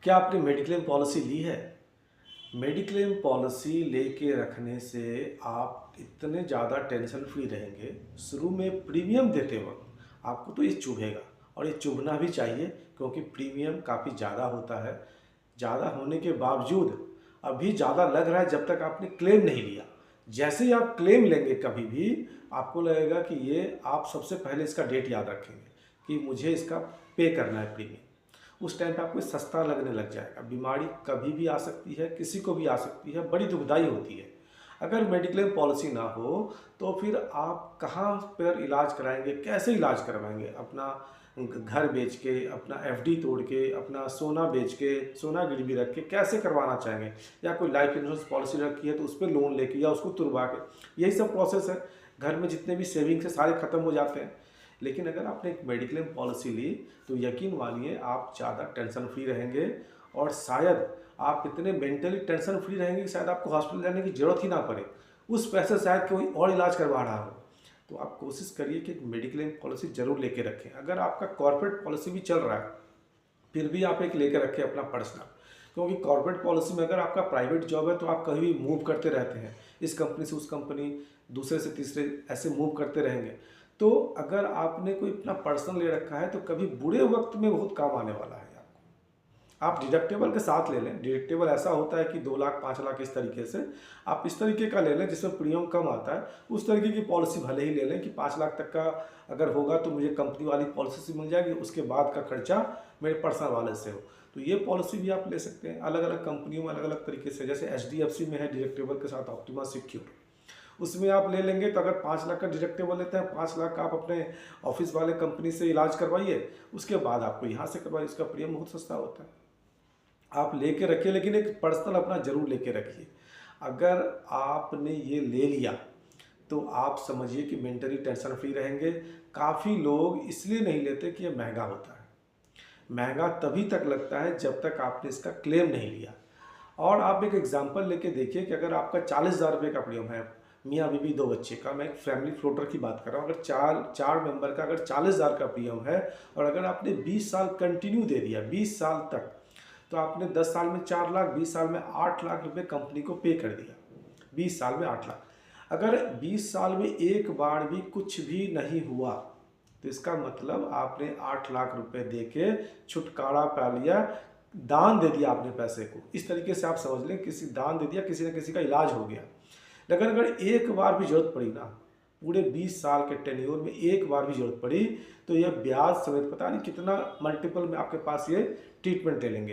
क्या आपने mediclaim policy ली है? मेडिक्लेम पॉलिसी लेके रखने से आप इतने ज़्यादा टेंशन फ्री रहेंगे। शुरू में प्रीमियम देते वक्त आपको तो ये चुभेगा और ये चुभना भी चाहिए, क्योंकि प्रीमियम काफ़ी ज़्यादा होता है। ज़्यादा होने के बावजूद अभी ज़्यादा लग रहा है जब तक आपने क्लेम नहीं लिया। जैसे ही आप क्लेम लेंगे कभी भी आपको लगेगा कि ये आप सबसे पहले इसका डेट याद रखेंगे कि मुझे इसका पे करना है प्रीमियम। उस टाइम पे आपको सस्ता लगने लग जाएगा। बीमारी कभी भी आ सकती है, किसी को भी आ सकती है, बड़ी दुखदाई होती है। अगर मेडिक्लेम पॉलिसी ना हो तो फिर आप कहाँ पर इलाज कराएंगे, कैसे इलाज करवाएंगे? अपना घर बेच के, अपना एफडी तोड़ के, अपना सोना बेच के, सोना गिरवी रख के कैसे करवाना चाहेंगे? या कोई लाइफ इंश्योरेंस पॉलिसी रखी है तो उस पर लोन लेके या उसको तुड़वा के, यही सब प्रोसेस है। घर में जितने भी सेविंग्स है सारे ख़त्म हो जाते हैं। लेकिन अगर आपने एक मेडिक्लेम पॉलिसी ली तो यकीन मानिए आप ज़्यादा टेंशन फ्री रहेंगे, और शायद आप इतने मेंटली टेंशन फ्री रहेंगे कि शायद आपको हॉस्पिटल जाने की ज़रूरत ही ना पड़े। उस पैसे शायद कोई और इलाज करवा रहा हो। तो आप कोशिश करिए कि एक मेडिक्लेम पॉलिसी ज़रूर लेके रखें। अगर आपका कॉर्पोरेट पॉलिसी भी चल रहा है फिर भी आप एक लेकर रखें अपना पर्सनल, क्योंकि कॉर्पोरेट पॉलिसी में अगर आपका प्राइवेट जॉब है तो आप कहीं भी मूव करते रहते हैं, इस कंपनी से उस कंपनी, दूसरे से तीसरे, ऐसे मूव करते रहेंगे। तो अगर आपने कोई अपना पर्सनल ले रखा है तो कभी बुरे वक्त में बहुत काम आने वाला है आपको। आप डिडक्टेबल के साथ ले लें। डिडक्टेबल ऐसा होता है कि 2 लाख 5 लाख इस तरीके से आप इस तरीके का ले लें जिसमें प्रीमियम कम आता है। उस तरीके की पॉलिसी भले ही ले लें कि 5 लाख तक का अगर होगा तो मुझे कंपनी वाली पॉलिसी से मिल जाएगी, उसके बाद का खर्चा मेरे पर्सनल वाले से हो। तो ये पॉलिसी भी आप ले सकते हैं। अलग अलग कंपनियों में अलग अलग तरीके से, जैसे एचडीएफसी में है डिडक्टेबल के साथ ऑप्टिमा सिक्योर, उसमें आप ले लेंगे तो अगर 5 लाख का डिडक्टेबल लेते हैं, 5 लाख का आप अपने ऑफिस वाले कंपनी से इलाज करवाइए, उसके बाद आपको यहाँ से करवाइए, उसका प्रीमियम बहुत सस्ता होता है। आप लेके रखिए, लेकिन एक पर्सनल अपना जरूर लेके रखिए। अगर आपने ये ले लिया तो आप समझिए कि मेंटली टेंशन फ्री रहेंगे। काफ़ी लोग इसलिए नहीं लेते कि ये महंगा होता है। महंगा तभी तक लगता है जब तक आपने इसका क्लेम नहीं लिया। और आप एक एग्जांपल लेके देखिए कि अगर आपका 40,000 रुपये का प्रीमियम है, मियाँ बीवी 2 बच्चे का, मैं एक फैमिली फ्लोटर की बात कर रहा हूँ, अगर चार मेंबर का अगर 40,000 का प्रीमियम है और अगर आपने 20 साल कंटिन्यू दे दिया, 20 साल तक, तो आपने 10 साल में 4 लाख, 20 साल में 8 लाख रुपये कंपनी को पे कर दिया। 20 साल में 8 लाख। अगर 20 साल में एक बार भी कुछ भी नहीं हुआ तो इसका मतलब आपने 8 लाख रुपए दे के छुटकारा पा लिया, दान दे दिया आपने पैसे को। इस तरीके से आप समझ लें, किसी दान दे दिया, किसी न किसी का इलाज हो गया। लेकिन अगर एक बार भी जरूरत पड़ी ना, पूरे 20 साल के टेन्योर में एक बार भी जरूरत पड़ी, तो यह ब्याज समेत पता नहीं कितना मल्टीपल में आपके पास ये ट्रीटमेंट ले लेंगे।